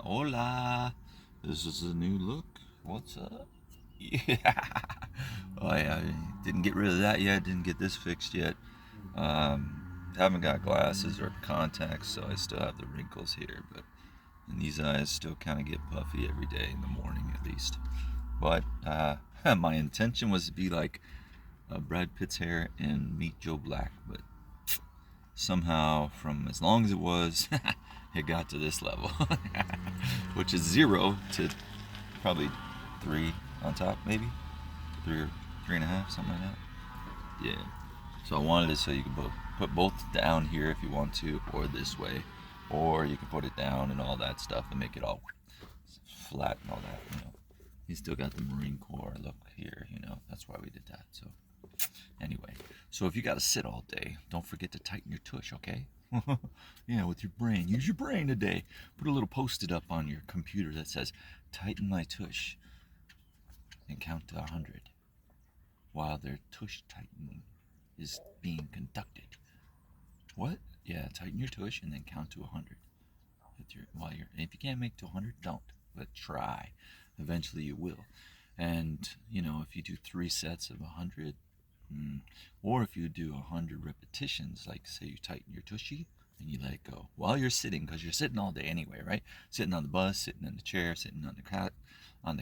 Hola. This is a new look. What's up? Yeah. Oh yeah, I didn't get rid of that yet. Didn't get this fixed yet. Haven't got glasses or contacts, so I still have the wrinkles here. But and these eyes still kind of get puffy every day in the morning, at least. But my intention was to be like Brad Pitt's hair and Meet Joe Black, but somehow, from as long as it was, it got to this level, which is 0 to probably 3 on top, maybe 3 or 3.5, something like that. Yeah. So I wanted it so you could put both down here if you want to, or this way, or you can put it down and all that stuff and make it all flat and all that. You still got the Marine Corps look here. That's why we did that. So anyway, so if you got to sit all day, don't forget to tighten your tush, okay? Yeah, with your brain. Use your brain today. Put a little post-it up on your computer that says, tighten my tush, and count to 100 while their tush tightening is being conducted. What? Yeah, tighten your tush and then count to 100. If you can't make to 100, don't. But try. Eventually you will. And, if you do 3 sets of 100, or if you do 100 repetitions, like say you tighten your tushy and you let it go while you're sitting, because you're sitting all day anyway, right? Sitting on the bus, sitting in the chair, sitting on the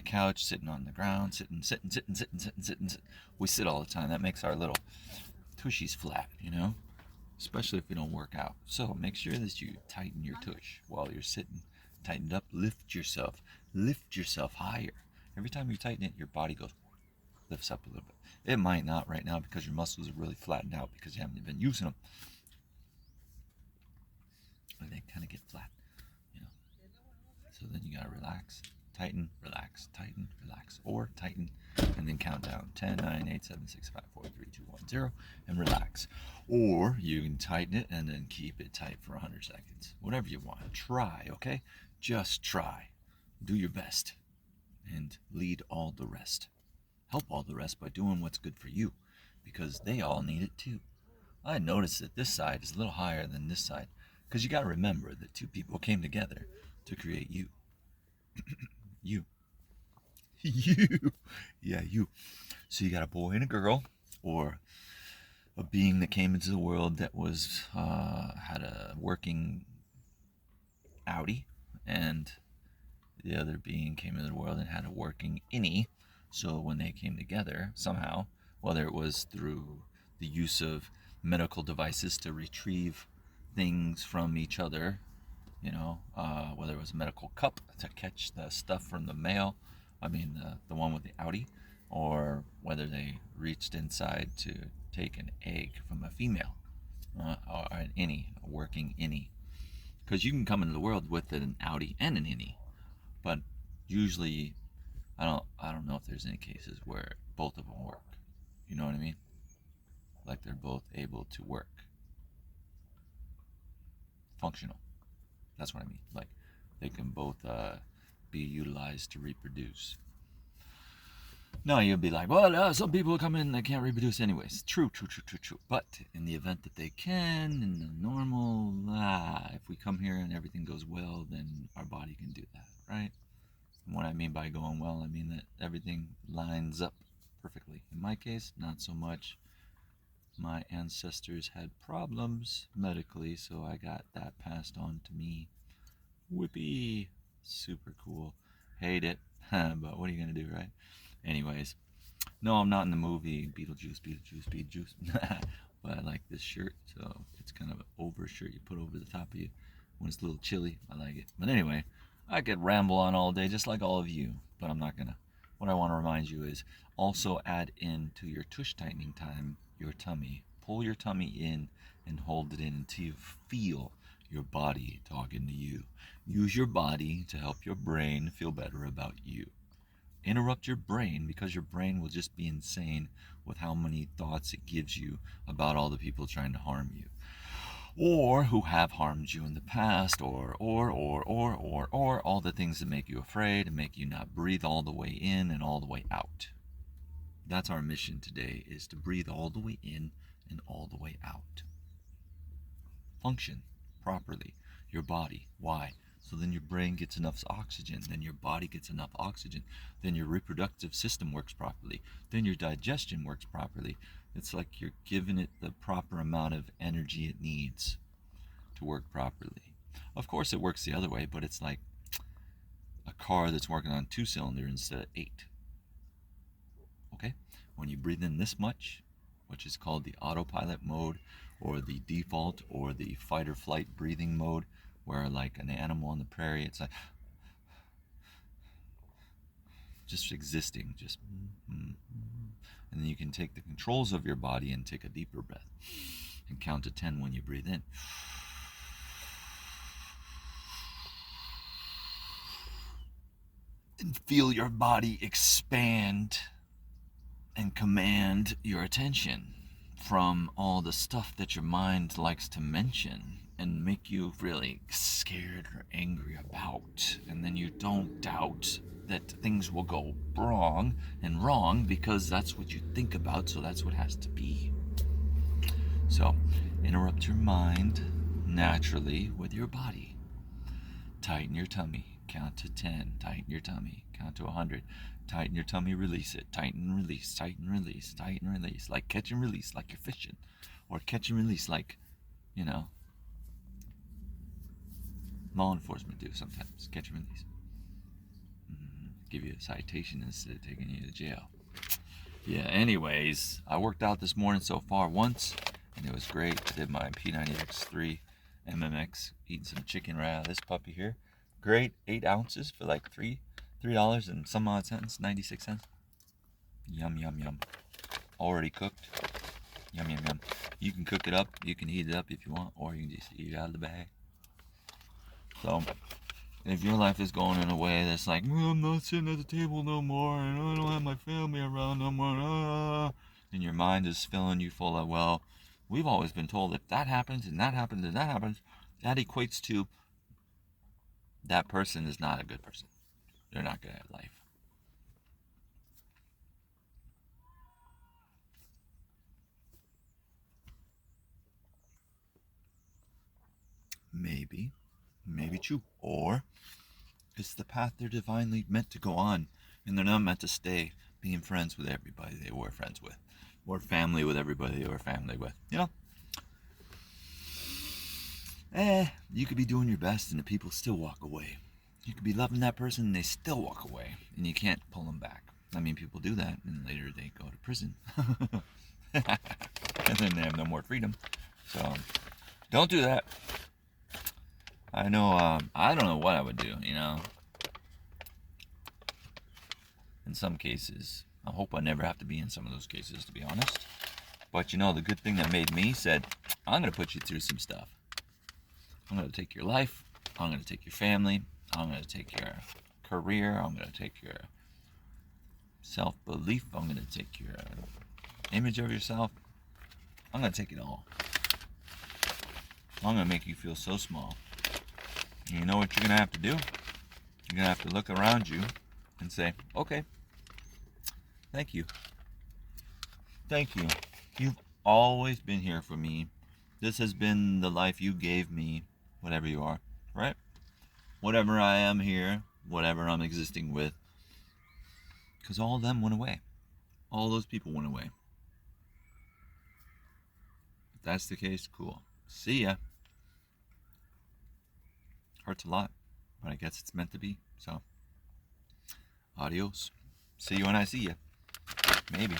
couch, sitting on the ground, sitting. We sit all the time. That makes our little tushies flat, especially if we don't work out. So make sure that you tighten your tush while you're sitting. Tighten it up, lift yourself higher. Every time you tighten it, your body lifts up a little bit. It might not right now because your muscles are really flattened out because you haven't been using them. And they kind of get flat, you know. So then you gotta relax, tighten, relax, or tighten, and then count down 10, 9, 8, 7, 6, 5, 4, 3, 2, 1, 0, and relax. Or you can tighten it and then keep it tight for 100 seconds. Whatever you want. Try, okay? Just try. Do your best. And lead all the rest. Help all the rest by doing what's good for you, because they all need it too. I noticed that this side is a little higher than this side, because you got to remember that 2 people came together to create you. You. You. Yeah, you. So you got a boy and a girl, or a being that came into the world that was had a working outie, and the other being came into the world and had a working innie. So when they came together, somehow, whether it was through the use of medical devices to retrieve things from each other, whether it was a medical cup to catch the stuff from the male, the one with the outie, or whether they reached inside to take an egg from a female, or an innie, a working innie. Because you can come into the world with an outie and an innie, but usually I don't know if there's any cases where both of them work. You know what I mean? Like they're both able to work. Functional. That's what I mean. Like they can both be utilized to reproduce. No, you'll be like, well, some people come in, they can't reproduce anyways. True. But in the event that they can, in the normal, if we come here and everything goes well, then our body can do that, right? And what I mean by going well, I mean that everything lines up perfectly. In my case, not so much. My ancestors had problems medically, so I got that passed on to me. Whippy. Super cool. Hate it. But what are you going to do, right? Anyways, no, I'm not in the movie Beetlejuice. But I like this shirt, so it's kind of an over shirt you put over the top of you when it's a little chilly. I like it. But anyway, I could ramble on all day just like all of you, but I'm not going to. What I want to remind you is also add in to your tush tightening time your tummy. Pull your tummy in and hold it in until you feel your body talking to you. Use your body to help your brain feel better about you. Interrupt your brain, because your brain will just be insane with how many thoughts it gives you about all the people trying to harm you, or who have harmed you in the past, or all the things that make you afraid and make you not breathe all the way in and all the way out. That's our mission today, is to breathe all the way in and all the way out. Function properly. Your body. Why? So then your brain gets enough oxygen, then your body gets enough oxygen, then your reproductive system works properly, then your digestion works properly. It's like you're giving it the proper amount of energy it needs to work properly. Of course, it works the other way, but it's like a car that's working on 2 cylinders instead of 8. Okay? When you breathe in this much, which is called the autopilot mode, or the default, or the fight or flight breathing mode, where like an animal on the prairie, it's like just existing, just and then you can take the controls of your body and take a deeper breath and count to 10 when you breathe in. And feel your body expand and command your attention from all the stuff that your mind likes to mention and make you really scared or angry about. And then you don't doubt that things will go wrong because that's what you think about, so that's what has to be. So interrupt your mind naturally with your body. Tighten your tummy, count to 10, tighten your tummy, count to 100, tighten your tummy, release it, tighten, release, tighten, release, tighten, release, like catch and release, like you're fishing, or catch and release like, law enforcement do sometimes, catch and release. Give you a citation instead of taking you to jail. Yeah, anyways, I worked out this morning so far once, and it was great. I did my P90X3 MMX, eating some chicken right out of this puppy here. Great, 8 ounces for like $3 and some odd cents, 96 cents. Yum, yum, yum. Already cooked. Yum, yum, yum. You can cook it up, you can heat it up if you want, or you can just eat it out of the bag. So, if your life is going in a way that's like, I'm not sitting at the table no more, and I don't have my family around no more, and your mind is filling you full of, well, we've always been told if that happens, and that happens, and that happens, that equates to that person is not a good person. They're not good at life. Maybe true. Or it's the path they're divinely meant to go on, and they're not meant to stay being friends with everybody they were friends with, or family with everybody they were family with. You could be doing your best and the people still walk away. You could be loving that person and they still walk away, and you can't pull them back. I mean, people do that, and later they go to prison. And then they have no more freedom. So, don't do that. I know, I don't know what I would do, In some cases. I hope I never have to be in some of those cases, to be honest. But the good thing that made me said, I'm going to put you through some stuff. I'm going to take your life. I'm going to take your family. I'm going to take your career. I'm going to take your self-belief. I'm going to take your image of yourself. I'm going to take it all. I'm going to make you feel so small. And you know what you're going to have to do? You're going to have to look around you and say, okay, thank you. Thank you. You've always been here for me. This has been the life you gave me, whatever you are, right? Whatever I am here, whatever I'm existing with. Because all of them went away. All those people went away. If that's the case, cool. See ya. Hurts a lot, but I guess it's meant to be. So, adios. See you when I see you. Maybe.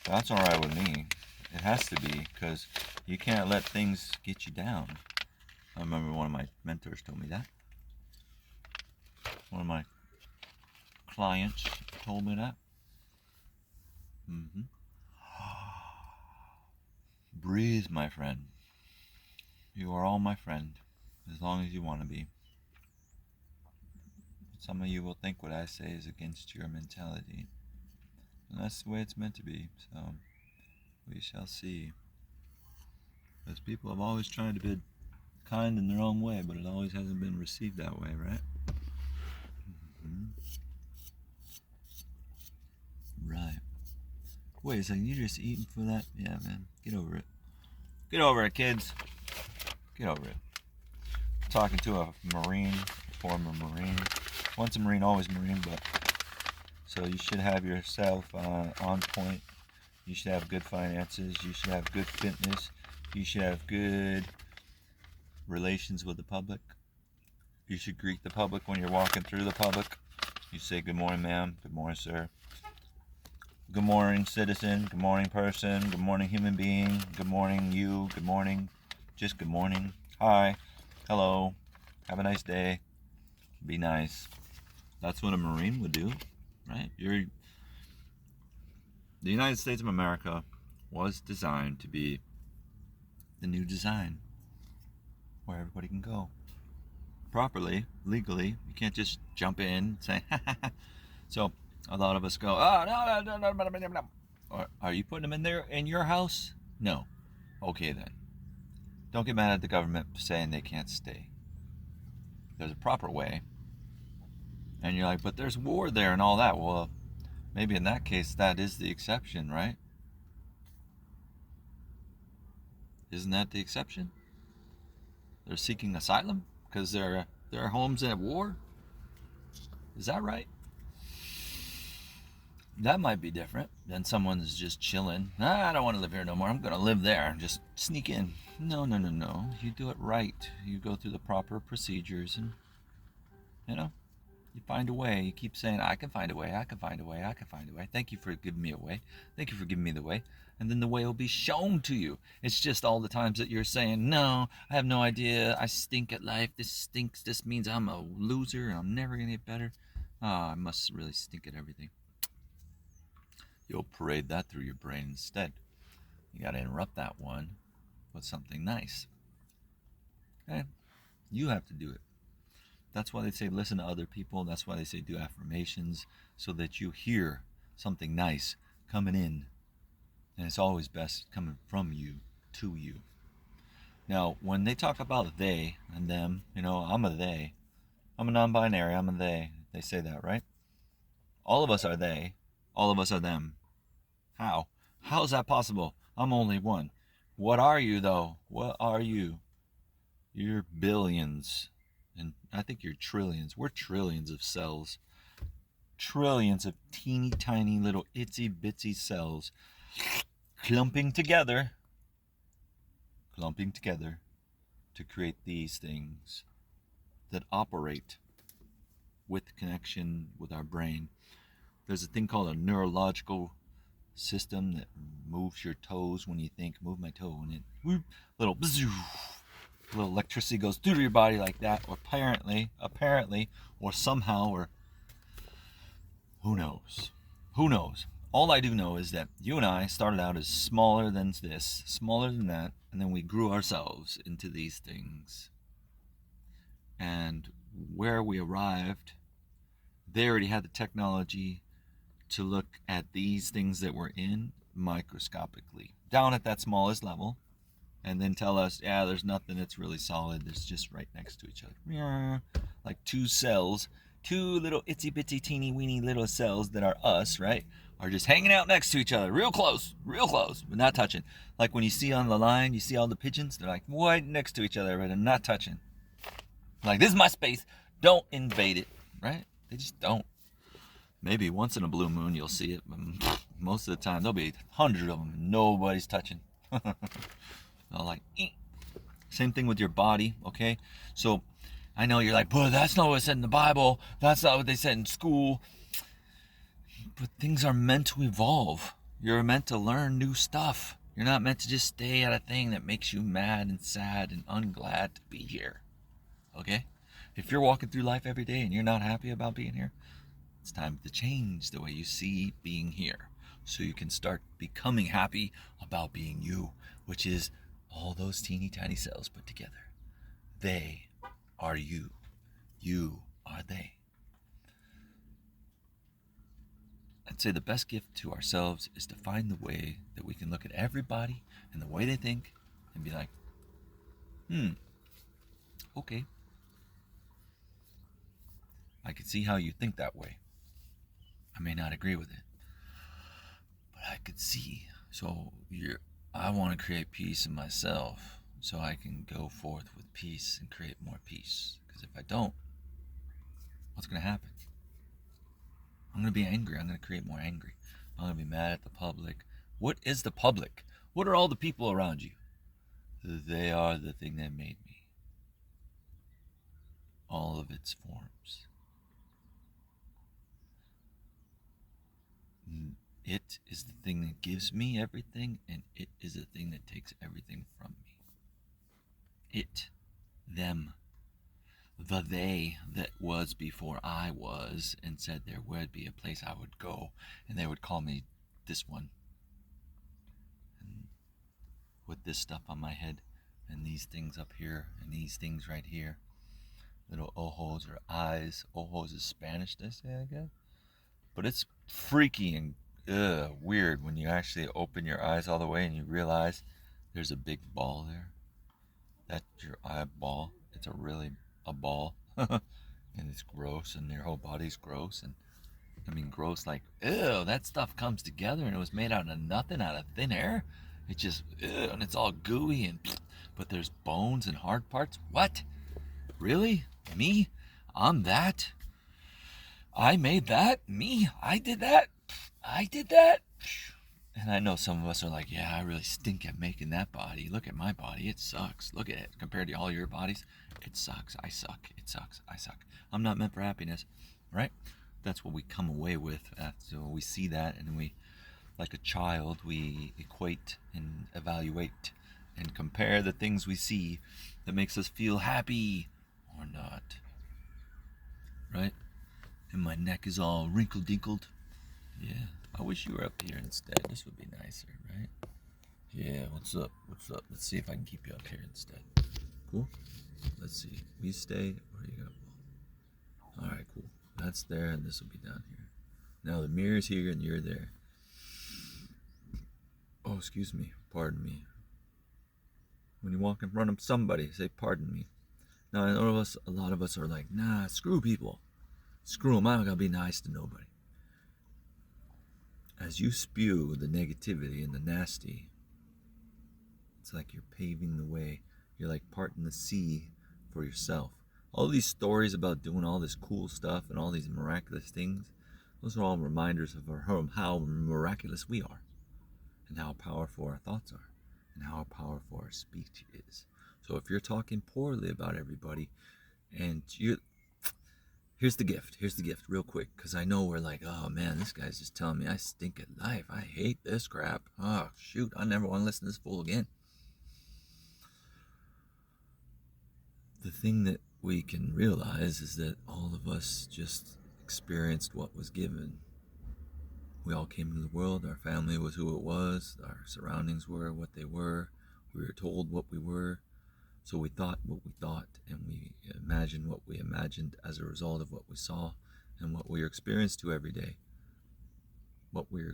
That's alright with me. It has to be, because you can't let things get you down. I remember one of my mentors told me that. One of my clients told me that. Breathe, my friend. You are all my friend, as long as you want to be. Some of you will think what I say is against your mentality. And that's the way it's meant to be, so we shall see. Because people have always tried to be kind in their own way, but it always hasn't been received that way, right? Right. Wait a second, you're just eating for that? Yeah, man. Get over it. Get over it, kids. Get over it. talking to a Marine, former Marine. Once a Marine, always Marine, but so you should have yourself on point. You should have good finances. You should have good fitness. You should have good relations with the public. You should greet the public when you're walking through the public. You say, good morning, ma'am. Good morning, sir. Good morning, citizen. Good morning, person. Good morning, human being. Good morning, you. Good morning. Just good morning. Hi. Hello. Have a nice day. Be nice. That's what a Marine would do, right? The United States of America was designed to be the new design where everybody can go properly, legally. You can't just jump in and say, so a lot of us go, oh, no. Or, are you putting them in there in your house? No. Okay, then. Don't get mad at the government saying they can't stay. There's a proper way. And you're like, but there's war there and all that. Well, maybe in that case, that is the exception, right? Isn't that the exception? They're seeking asylum because their home's at war? Is that right? That might be different than someone's just chilling. I don't want to live here no more. I'm going to live there and just sneak in. No. You do it right. You go through the proper procedures and, you find a way. You keep saying, I can find a way. I can find a way. I can find a way. Thank you for giving me a way. Thank you for giving me the way. And then the way will be shown to you. It's just all the times that you're saying, no, I have no idea. I stink at life. This stinks. This means I'm a loser and I'm never going to get better. I must really stink at everything. You'll parade that through your brain instead. You got to interrupt that one with something nice. Okay? You have to do it. That's why they say listen to other people. That's why they say do affirmations, so that you hear something nice coming in. And it's always best coming from you to you. Now, when they talk about they and them, I'm a they. I'm a non-binary. I'm a they. They say that, right? All of us are they. All of us are them. How? How is that possible? I'm only one. What are you, though? What are you? You're billions. And I think you're trillions. We're trillions of cells. Trillions of teeny tiny little itsy bitsy cells clumping together to create these things that operate with connection with our brain. There's a thing called a neurological system that moves your toes when you think, move my toe, and it little electricity goes through your body like that, or apparently, or somehow, or who knows? All I do know is that you and I started out as smaller than this, smaller than that, and then we grew ourselves into these things. And where we arrived, they already had the technology to look at these things that we're in microscopically, down at that smallest level, and then tell us, yeah, there's nothing that's really solid. It's just right next to each other. Like two cells, two little itsy bitsy teeny weeny little cells that are us, right? Are just hanging out next to each other, real close, but not touching. Like when you see on the line, you see all the pigeons, they're like right next to each other, but they're not touching. Like, this is my space, don't invade it, right? They just don't. Maybe once in a blue moon you'll see it, but most of the time there'll be hundreds of them and nobody's touching. Like, same thing with your body, okay? So I know you're like, but that's not what it said in the Bible. That's not what they said in school. But things are meant to evolve. You're meant to learn new stuff. You're not meant to just stay at a thing that makes you mad and sad and unglad to be here, okay? If you're walking through life every day and you're not happy about being here, it's time to change the way you see being here, so you can start becoming happy about being you, which is all those teeny tiny cells put together. They are you. You are they. I'd say the best gift to ourselves is to find the way that we can look at everybody and the way they think and be like, okay. I can see how you think that way. I may not agree with it, but I could see. So I want to create peace in myself. so I can go forth with peace and create more peace. Because if I don't, what's going to happen? I'm going to be angry. I'm going to create more angry. I'm going to be mad at the public. What is the public? What are all the people around you? They are the thing that made me. All of its forms. It is the thing that gives me everything, and it is the thing that takes everything from me. It, them, the they that was before I was, and said there would be a place I would go, and they would call me this one. And with this stuff on my head, and these things up here, and these things right here, little ojos or eyes. Ojos is Spanish, they say, I guess. But it's freaky and weird when you actually open your eyes all the way and you realize there's a big ball there. That's your eyeball. It's a ball. And it's gross, and your whole body's gross. And I mean, gross like, ew, that stuff comes together and it was made out of nothing, out of thin air. It just, ew, and it's all gooey, and but there's bones and hard parts. What? Really? Me? I'm that? I made that? Me? I did that? I did that? And I know some of us are like, yeah, I really stink at making that body. Look at my body. It sucks. Look at it. Compared to all your bodies, it sucks. I suck. It sucks. I suck. I'm not meant for happiness, right? That's what we come away with. So we see that, and we, like a child, we equate and evaluate and compare the things we see that makes us feel happy or not, right? And my neck is all wrinkle-dinkled. Yeah, I wish you were up here instead. This would be nicer, right? Yeah, what's up? What's up? Let's see if I can keep you up here instead. Cool? Let's see. We stay, or you go? Alright, cool. That's there, and this will be down here. Now the mirror's here, and you're there. Oh, excuse me. Pardon me. When you walk in front of somebody, say, pardon me. Now, I know a lot of us are like, nah, screw people. Screw them. I'm not going to be nice to nobody. As you spew the negativity and the nasty, it's like you're paving the way. You're like parting the sea for yourself. All these stories about doing all this cool stuff and all these miraculous things, those are all reminders of how miraculous we are, and how powerful our thoughts are, and how powerful our speech is. So if you're talking poorly about everybody, and here's the gift, real quick, because I know we're like, oh man, this guy's just telling me I stink at life. I hate this crap. Oh shoot, I never want to listen to this fool again. The thing that we can realize is that all of us just experienced what was given. We all came into the world. Our family was who it was. Our surroundings were what they were. We were told what we were. So we thought what we thought, and we imagined what we imagined as a result of what we saw and what we were experienced to every day. What we were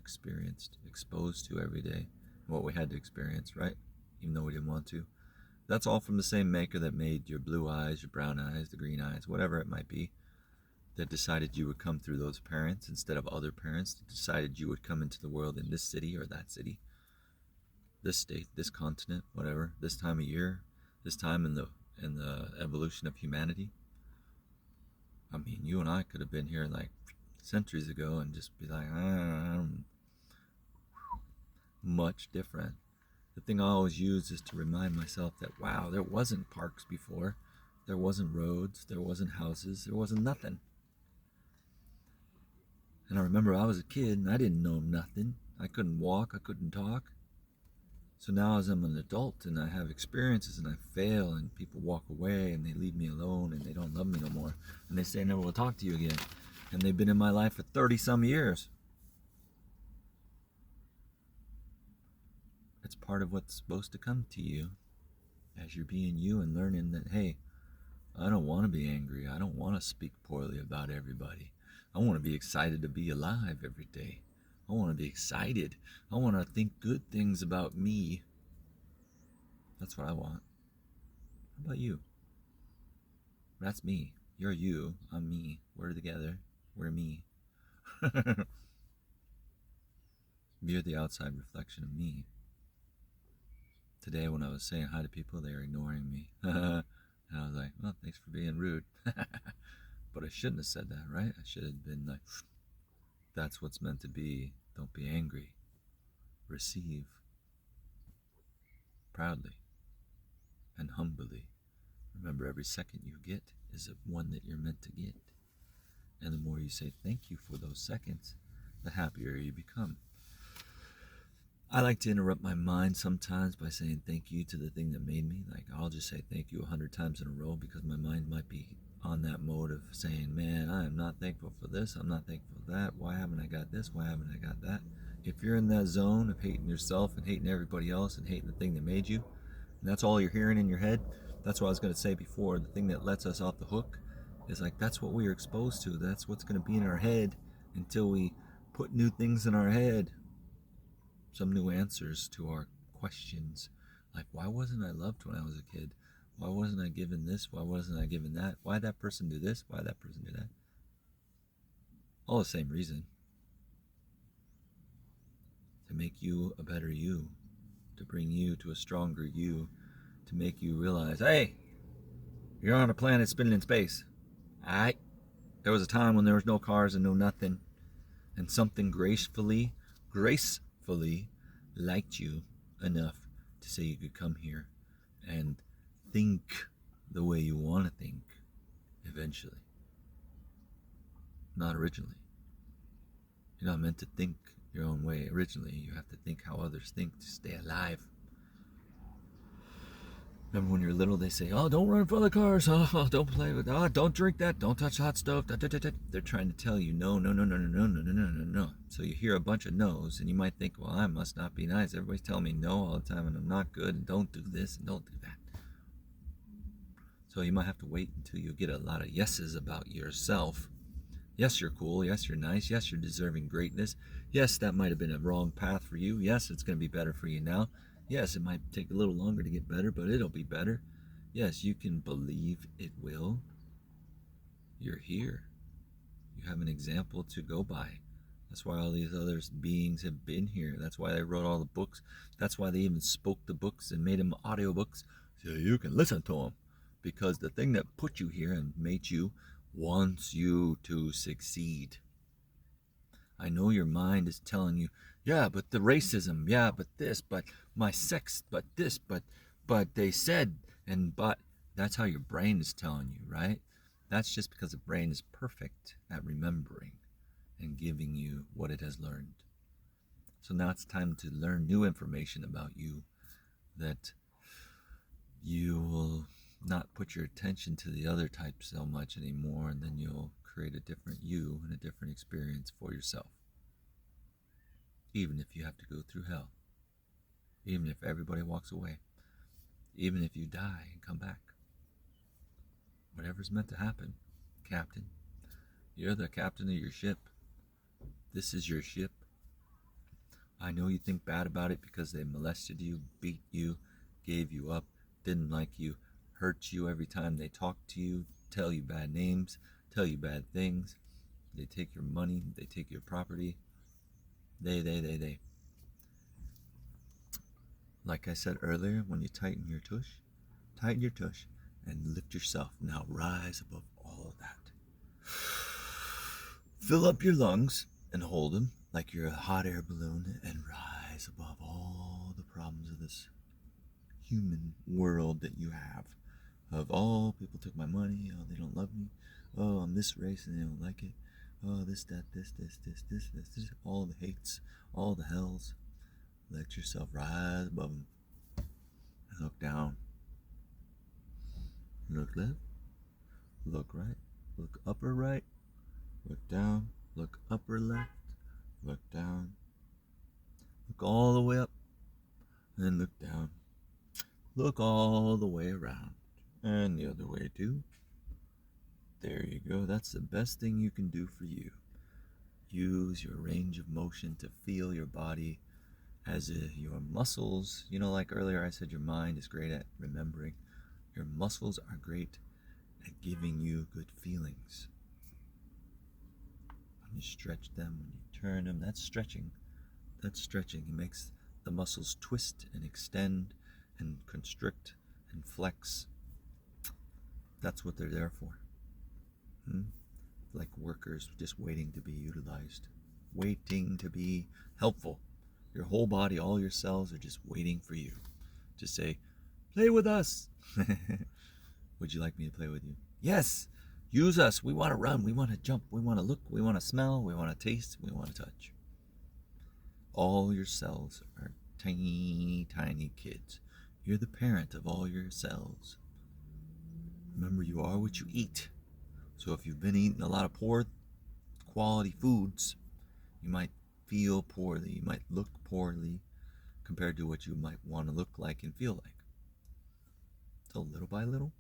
exposed to every day, what we had to experience, right? Even though we didn't want to. That's all from the same maker that made your blue eyes, your brown eyes, the green eyes, whatever it might be, that decided you would come through those parents instead of other parents, that decided you would come into the world in this city or that city, this state, this continent, whatever, this time of year, this time in the evolution of humanity. I mean, you and I could have been here like centuries ago and just be like, I'm much different. The thing I always use is to remind myself that, wow, there wasn't parks before. There wasn't roads. There wasn't houses. There wasn't nothing. And I remember I was a kid and I didn't know nothing. I couldn't walk. I couldn't talk. So now as I'm an adult and I have experiences and I fail and people walk away and they leave me alone and they don't love me no more. And they say I never will talk to you again. And they've been in my life for 30 some years. It's part of what's supposed to come to you as you're being you and learning that, hey, I don't want to be angry. I don't want to speak poorly about everybody. I want to be excited to be alive every day. I want to be excited. I want to think good things about me. That's what I want. How about you? That's me. You're you. I'm me. We're together. We're me. You're the outside reflection of me. Today when I was saying hi to people, they were ignoring me. And I was like, well, thanks for being rude. But I shouldn't have said that, right? I should have been like, that's what's meant to be. Don't be angry. Receive proudly and humbly. Remember, every second you get is one that you're meant to get. And the more you say thank you for those seconds, the happier you become. I like to interrupt my mind sometimes by saying thank you to the thing that made me. Like, I'll just say thank you 100 times in a row because my mind might be on that mode of saying, man, I am not thankful for this. I'm not thankful for that. Why haven't I got this? Why haven't I got that? If you're in that zone of hating yourself and hating everybody else and hating the thing that made you, and that's all you're hearing in your head, that's what I was going to say before. The thing that lets us off the hook is like, that's what we are exposed to. That's what's going to be in our head until we put new things in our head. Some new answers to our questions. Like, why wasn't I loved when I was a kid? Why wasn't I given this? Why wasn't I given that? Why that person do this? Why that person do that? All the same reason. To make you a better you. To bring you to a stronger you. To make you realize, hey, you're on a planet spinning in space. Alright? There was a time when there was no cars and no nothing. And something gracefully liked you enough to say you could come here and think the way you want to think eventually. Not originally. You're not meant to think your own way originally. You have to think how others think to stay alive. Remember when you're little, they say, oh, don't run in front of the cars. Oh, don't play with, oh, don't drink that. Don't touch hot stove. They're trying to tell you no. So you hear a bunch of no's and you might think, well, I must not be nice. Everybody's telling me no all the time and I'm not good and don't do this and don't do that. So you might have to wait until you get a lot of yeses about yourself. Yes, you're cool. Yes, you're nice. Yes, you're deserving greatness. Yes, that might have been a wrong path for you. Yes, it's going to be better for you now. Yes, it might take a little longer to get better, but it'll be better. Yes, you can believe it will. You're here. You have an example to go by. That's why all these other beings have been here. That's why they wrote all the books. That's why they even spoke the books and made them audiobooks so you can listen to them. Because the thing that put you here and made you wants you to succeed. I know your mind is telling you, yeah, but the racism, yeah, but this, but my sex, but this, but they said, and but that's how your brain is telling you, right? That's just because the brain is perfect at remembering and giving you what it has learned. So now it's time to learn new information about you that you will not put your attention to the other type so much anymore, and then you'll create a different you and a different experience for yourself. Even if you have to go through hell. Even if everybody walks away. Even if you die and come back. Whatever's meant to happen, Captain. You're the captain of your ship. This is your ship. I know you think bad about it because they molested you, beat you, gave you up, didn't like you, hurt you every time they talk to you, tell you bad names, tell you bad things. They take your money, they take your property. They. Like I said earlier, when you tighten your tush and lift yourself. Now rise above all of that. Fill up your lungs and hold them like you're a hot air balloon and rise above all the problems of this human world that you have. Of, oh, people took my money, oh, they don't love me, oh, I'm this race and they don't like it, oh, this, that, this, all the hates, all the hells. Let yourself rise above them and look down. Look left, look right, look upper right, look down, look upper left, look down, look all the way up, and then look down. Look all the way around, and the other way too. There you go. That's the best thing you can do for you. Use your range of motion to feel your body as your muscles, like earlier I said your mind is great at remembering. Your muscles are great at giving you good feelings. When you stretch them, when you turn them, that's stretching. It makes the muscles twist and extend and constrict and flex. That's what they're there for. Like workers just waiting to be utilized, waiting to be helpful. Your whole body, all your cells are just waiting for you to say, play with us. Would you like me to play with you? Yes, use us. We want to run, we want to jump, we want to look, we want to smell, we want to taste, we want to touch. All your cells are tiny, tiny kids. You're the parent of all your cells. Remember, you are what you eat. So if you've been eating a lot of poor quality foods, you might feel poorly, you might look poorly compared to what you might want to look like and feel like. So little by little,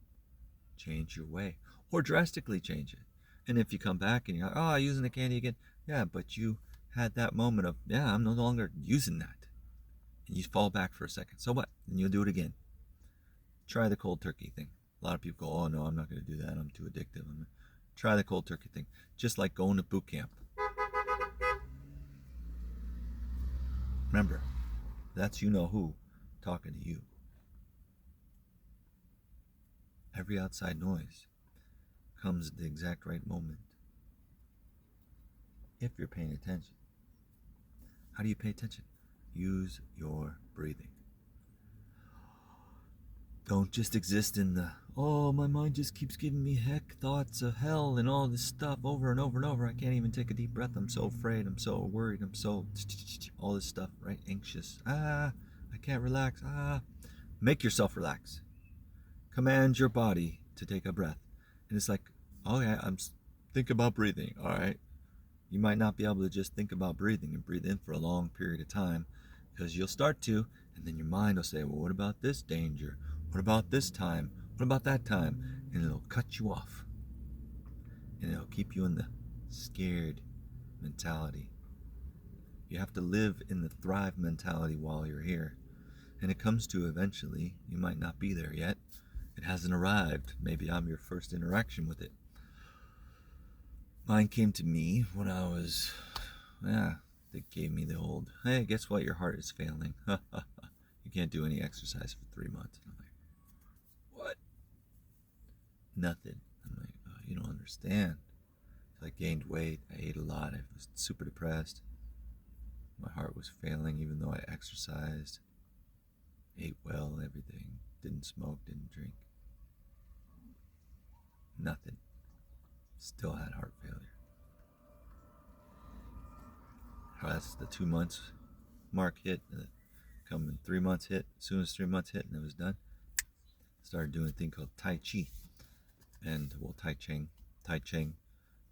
change your way, or drastically change it. And if you come back and you're like, oh, I'm using the candy again, yeah, but you had that moment of, yeah, I'm no longer using that. And you fall back for a second. So what? And you'll do it again. Try the cold turkey thing. A lot of people go, oh no, I'm not going to do that. I'm too addictive. Try the cold turkey thing. Just like going to boot camp. Remember, that's you know who talking to you. Every outside noise comes at the exact right moment. If you're paying attention. How do you pay attention? Use your breathing. Don't just exist in the, oh, my mind just keeps giving me heck thoughts of hell and all this stuff over and over and over. I can't even take a deep breath. I'm so afraid. I'm so worried. I'm so all this stuff, right? Anxious. I can't relax. Make yourself relax. Command your body to take a breath. And it's like, okay, think about breathing. All right. You might not be able to just think about breathing and breathe in for a long period of time, because you'll start to, and then your mind will say, well, what about this danger? What about this time? What about that time? And it'll cut you off. And it'll keep you in the scared mentality. You have to live in the thrive mentality while you're here. And it comes to eventually, you might not be there yet. It hasn't arrived. Maybe I'm your first interaction with it. Mine came to me when I was, they gave me the old, hey, guess what? Your heart is failing. You can't do any exercise for 3 months. And I'm like, what? Nothing. I'm like, oh, you don't understand. So I gained weight. I ate a lot. I was super depressed. My heart was failing even though I exercised, ate well, everything. Didn't smoke, didn't drink. Nothing. Still had heart failure. That's the 2 months mark hit. Coming 3 months hit. As soon as 3 months hit and it was done, started doing a thing called Tai Chi. And, well, Tai Ching. And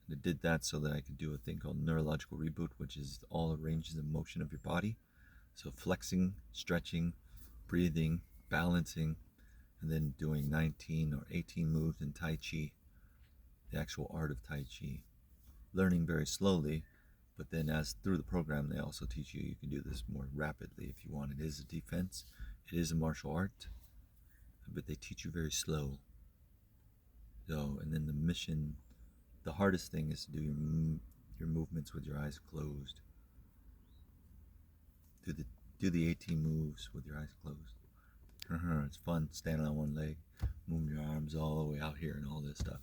I did that so that I could do a thing called neurological reboot, which is all the ranges of motion of your body. So flexing, stretching, breathing, balancing, and then doing 19 or 18 moves in Tai Chi. The actual art of Tai Chi. Learning very slowly, but then as through the program they also teach you can do this more rapidly if you want. It is a defense, it is a martial art, but they teach you very slow. So, and then the mission, the hardest thing is to do your movements with your eyes closed. Do the 18 moves with your eyes closed. It's fun, standing on one leg, moving your arms all the way out here and all this stuff.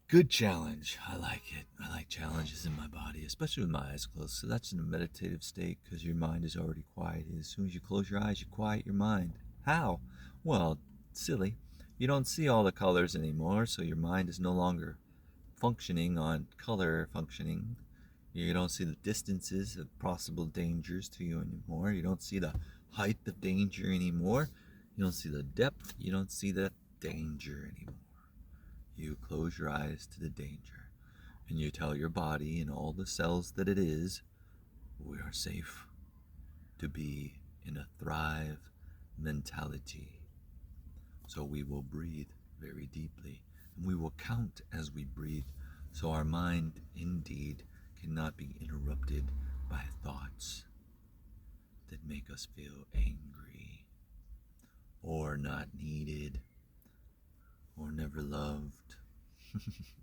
Good challenge. I like it. I like challenges in my body, especially with my eyes closed. So that's in a meditative state because your mind is already quiet. As soon as you close your eyes, you quiet your mind. How? Well, silly. You don't see all the colors anymore, so your mind is no longer functioning on color functioning. You don't see the distances of possible dangers to you anymore. You don't see the height of danger anymore. You don't see the depth. You don't see the danger anymore. You close your eyes to the danger, and you tell your body and all the cells that it is, we are safe to be in a thrive mentality. So we will breathe very deeply, and we will count as we breathe, so our mind indeed cannot be interrupted by thoughts that make us feel angry, or not needed, or never loved.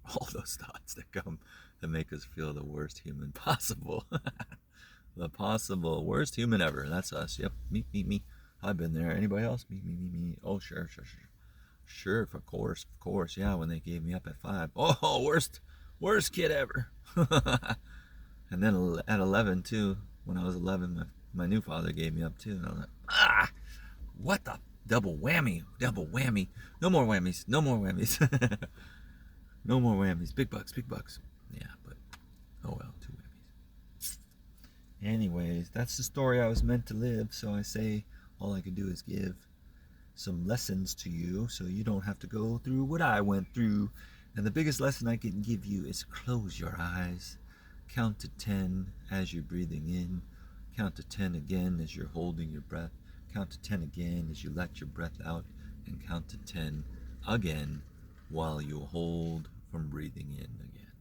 All those thoughts that come that make us feel the worst human possible. The possible worst human ever. That's us. Yep, me. I've been there. Anybody else? Me. Oh, sure. Sure, of course. Yeah, when they gave me up at 5. Oh, worst kid ever. And then at 11 too, when I was 11, my new father gave me up too, and I was like, what the double whammy. No more whammies. No more whammies. Big bucks. Yeah, but oh well, 2 whammies. Anyways, that's the story I was meant to live. So I say all I can do is give some lessons to you so you don't have to go through what I went through. And the biggest lesson I can give you is close your eyes. Count to 10 as you're breathing in. Count to 10 again as you're holding your breath. Count to 10 again as you let your breath out. And count to 10 again while you hold from breathing in again.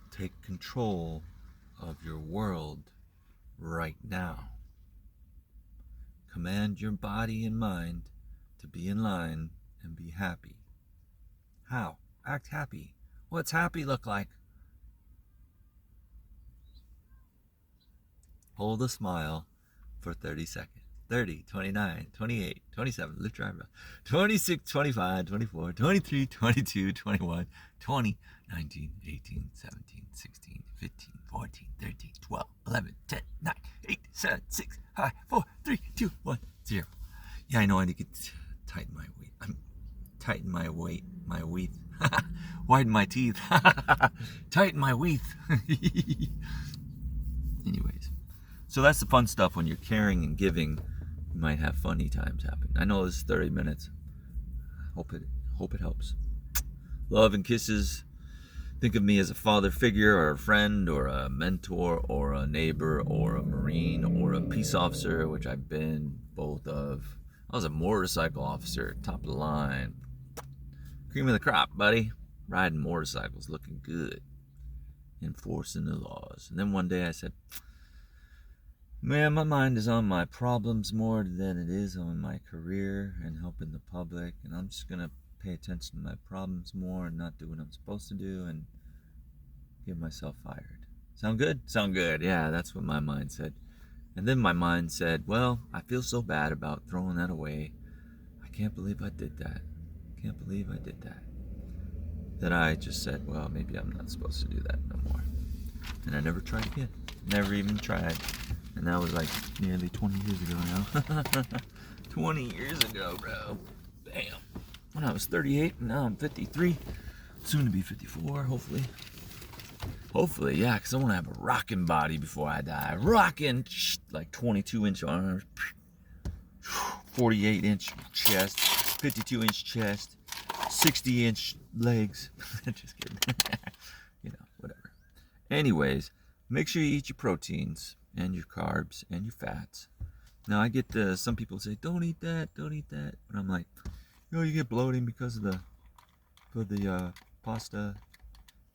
Take control of your world right now. Command your body and mind to be in line and be happy. How? Act happy. What's happy look like? Hold a smile for 30 seconds. 30, 29, 28, 27, lift your eyebrows. 26, 25, 24, 23, 22, 21, 20, 19, 18, 17, 16, 15, 14, 13, 12, 11, 10, 9, 8, 7, 6, 5, 4, 3, 2, 1, 0. Yeah, I know I need to tighten my weight. Tighten my weight, widen my teeth. Tighten my weeth. Anyways, so that's the fun stuff when you're caring and giving. You might have funny times happen. I know this is 30 minutes. Hope it helps. Love and kisses. Think of me as a father figure or a friend or a mentor or a neighbor or a Marine or a peace officer, which I've been both of. I was a motorcycle officer, top of the line. Cream of the crop, buddy. Riding motorcycles, looking good. Enforcing the laws. And then one day I said, man, my mind is on my problems more than it is on my career and helping the public. And I'm just going to pay attention to my problems more and not do what I'm supposed to do and get myself fired. Sound good? Sound good. Yeah, that's what my mind said. And then my mind said, well, I feel so bad about throwing that away. I can't believe I did that. That I just said, well, maybe I'm not supposed to do that no more. And I never tried again. Never even tried. And that was like nearly 20 years ago now. 20 years ago, bro. Bam. When I was 38, and now I'm 53. Soon to be 54, hopefully. Hopefully, yeah, because I want to have a rocking body before I die. Rocking, like 22-inch arms, 48-inch chest, 52-inch chest, 60-inch legs. Just kidding. Whatever. Anyways, make sure you eat your proteins and your carbs and your fats. Now, I get some people say, don't eat that. And I'm like, you get bloating because of the pasta,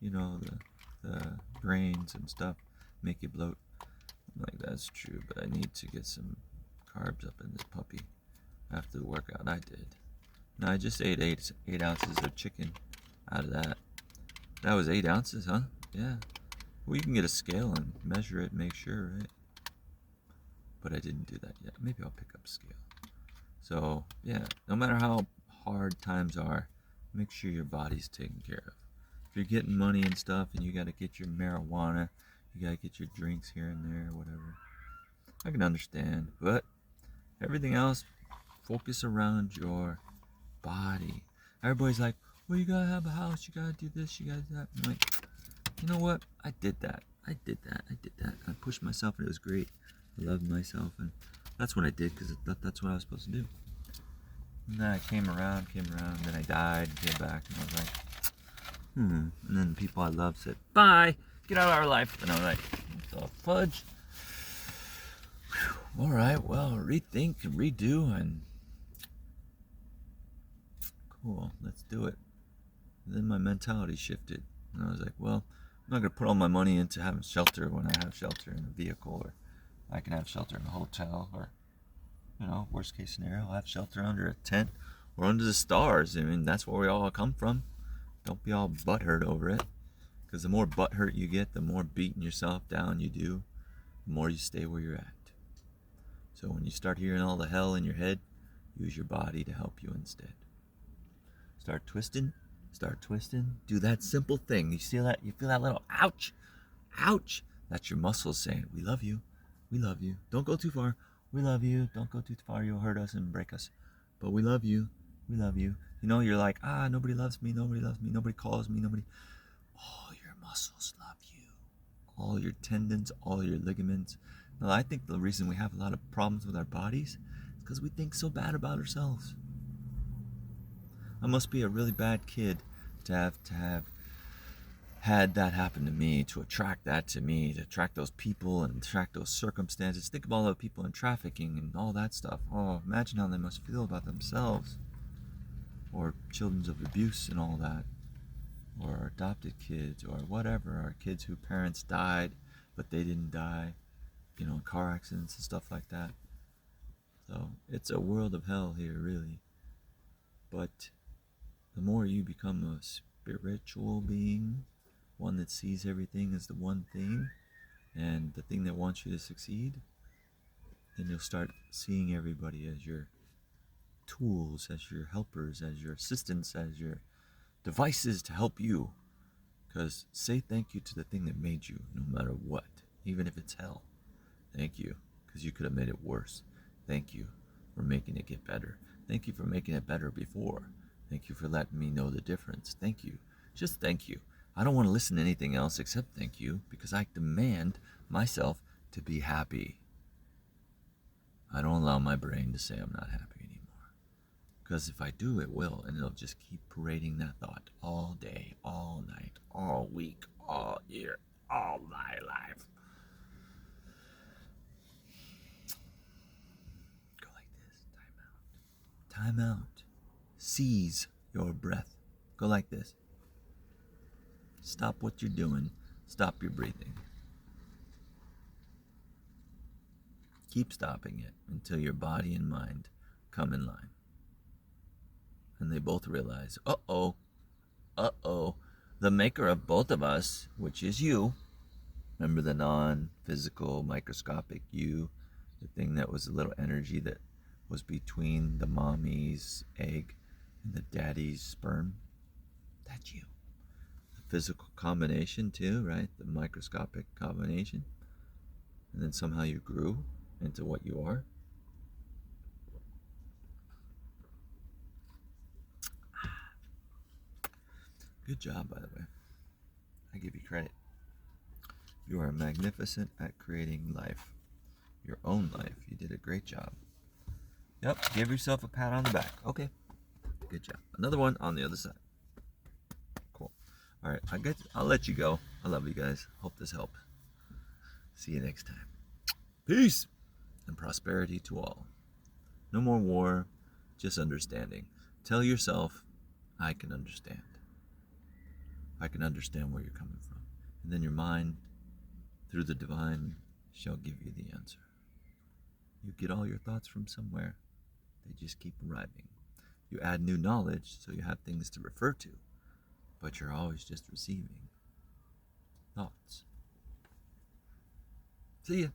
the grains and stuff make you bloat. I'm like, that's true, but I need to get some carbs up in this puppy after the workout I did. Now, I just ate 8 ounces of chicken out of that. That was 8 ounces, huh? Yeah. Well, you can get a scale and measure it, make sure, right? But I didn't do that yet. Maybe I'll pick up a scale. So, yeah, no matter how hard times are, make sure your body's taken care of. If you're getting money and stuff and you got to get your marijuana, you got to get your drinks here and there, whatever, I can understand. But everything else, focus around your body. Everybody's like, well, you got to have a house, you got to do this, you got to do that. I'm like, you know what? I did that. I pushed myself and it was great. I loved myself, and that's what I did because that's what I was supposed to do. And then I came around, then I died and came back, and I was like, And then the people I loved said, bye, get out of our life. And I was like, what the fudge? Whew. All right, well, rethink and redo, and cool, let's do it. And then my mentality shifted, and I was like, well, I'm not going to put all my money into having shelter when I have shelter in a vehicle, or I can have shelter in a hotel, or, worst case scenario, I'll have shelter under a tent or under the stars. I mean, that's where we all come from. Don't be all butthurt over it, because the more butthurt you get, the more beating yourself down you do. the more you stay where you're at. So when you start hearing all the hell in your head, use your body to help you instead. Start twisting. Do that simple thing. You feel that? You feel that little ouch? Ouch! That's your muscles saying, we love you. We love you. Don't go too far. We love you. Don't go too far. You'll hurt us and break us. But we love you. We love you. You know, you're like, nobody loves me. Nobody loves me. Nobody calls me. Nobody. All your muscles love you. All your tendons, all your ligaments. Now, I think the reason we have a lot of problems with our bodies is because we think so bad about ourselves. I must be a really bad kid to have had that happen to me, to attract that to me, to attract those people and attract those circumstances. Think of all the people in trafficking and all that stuff. Oh, imagine how they must feel about themselves. Or children of abuse and all that. Or adopted kids or whatever. Or kids whose parents died, but they didn't die. You know, car accidents and stuff like that. So it's a world of hell here, really. But the more you become a spiritual being, one that sees everything as the one thing and the thing that wants you to succeed, then you'll start seeing everybody as your tools, as your helpers, as your assistants, as your devices to help you. Because say thank you to the thing that made you, no matter what, even if it's hell. Thank you, because you could have made it worse. Thank you for making it get better. Thank you for making it better before. Thank you for letting me know the difference. Thank you. Just thank you. I don't want to listen to anything else except thank you, because I demand myself to be happy. I don't allow my brain to say I'm not happy anymore. Because if I do, it will, and it'll just keep parading that thought all day, all night, all week, all year, all my life. Go like this. Time out. Time out. Seize your breath. Go like this. Stop what you're doing. Stop your breathing. Keep stopping it until your body and mind come in line. And they both realize, uh-oh, the maker of both of us, which is you, remember the non-physical, microscopic you, the thing that was a little energy that was between the mommy's egg and the daddy's sperm? That's you. The physical combination too, right? The microscopic combination. And then somehow you grew into what you are. Good job, by the way. I give you credit. You are magnificent at creating life. Your own life. You did a great job. Yep, give yourself a pat on the back. Okay. Good job. Another one on the other side. Cool. All right, I'll let you go. I love you guys. Hope this helped. See you next time. Peace and prosperity to all. No more war, just understanding. Tell yourself, I can understand. I can understand where you're coming from. And then your mind, through the divine, shall give you the answer. You get all your thoughts from somewhere. They just keep arriving. You add new knowledge, so you have things to refer to, but you're always just receiving thoughts. See ya.